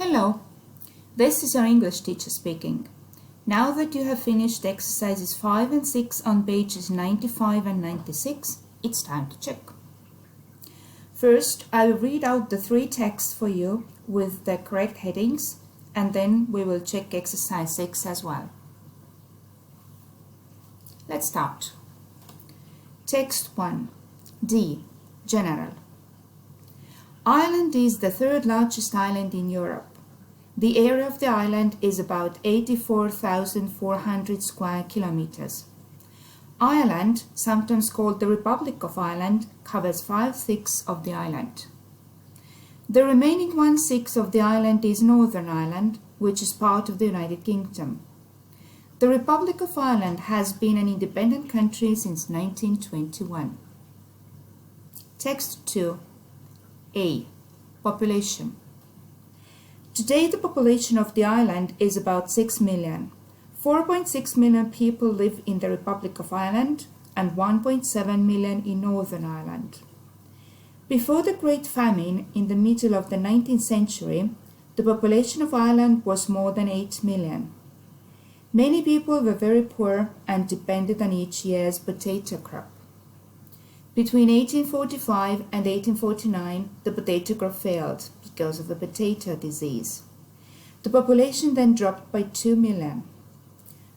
Hello, this is your English teacher speaking. Now that you have finished exercises 5 and 6 on pages 95 and 96, it's time to check. First, I will read out the 3 texts for you with the correct headings, and then we will check exercise 6 as well. Let's start. Text 1. D. General. Ireland is the third largest island in Europe. The area of the island is about 84,400 square kilometers. Ireland, sometimes called the Republic of Ireland, covers 5/6 of the island. The remaining 1/6 of the island is Northern Ireland, which is part of the United Kingdom. The Republic of Ireland has been an independent country since 1921. Text 2. A. Population. Today the population of the island is about 6 million. 4.6 million people live in the Republic of Ireland and 1.7 million in Northern Ireland. Before the Great Famine in the middle of the 19th century, the population of Ireland was more than 8 million. Many people were very poor and depended on each year's potato crop. Between 1845 and 1849, the potato crop failed because of a potato disease. The population then dropped by 2 million.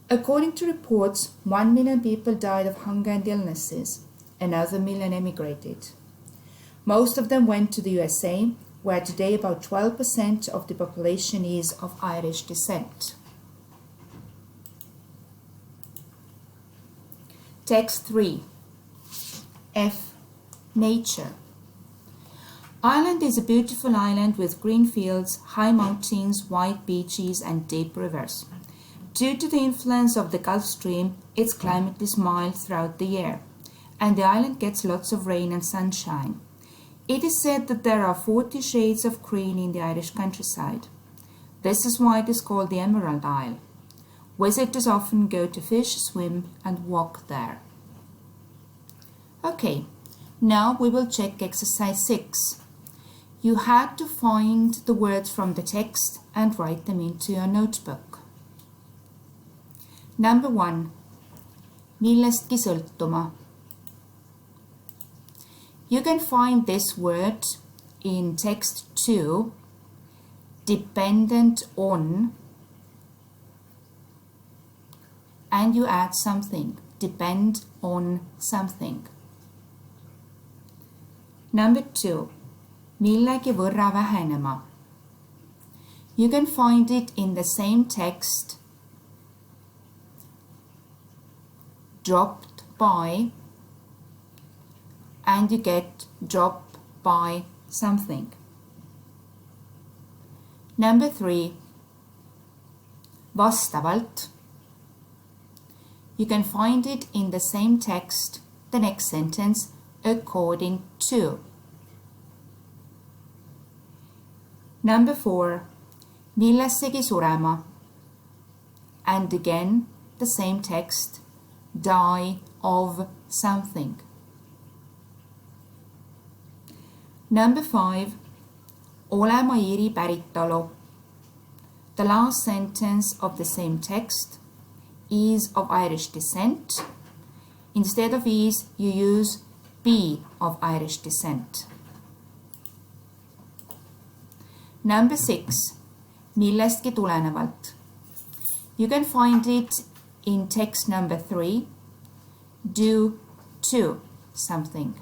According to reports, 1 million people died of hunger and illnesses. Another million emigrated. Most of them went to the USA, where today about 12% of the population is of Irish descent. Text 3. F. Nature. Ireland is a beautiful island with green fields, high mountains, white beaches and deep rivers. Due to the influence of the Gulf Stream, its climate is mild throughout the year, and the island gets lots of rain and sunshine. It is said that there are 40 shades of green in the Irish countryside. This is why it is called the Emerald Isle. Visitors often go to fish, swim and walk there. Okay, now we will check exercise 6. You had to find the words from the text and write them into your notebook. Number 1. Millestki sõltuma. You can find this word in text 2, dependent on, and you add something, depend on something. Number 2. Millegi võrra vähenema. You can find it in the same text, dropped by, and you get drop by something. Number 3. Vastavalt. You can find it in the same text, the next sentence, according to. Number 4. Millessegi surema. And again, the same text, die of something. Number 5. Olema Iiri päritolu. The last sentence of the same text is of Irish descent. Instead of is, you use be of Irish descent. Number 6. Millestki tulenevalt. You can find it in text number 3, due to something.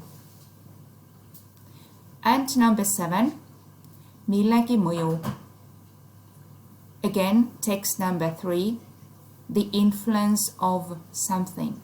And number 7, millegi mõju. Again, text number 3, the influence of something.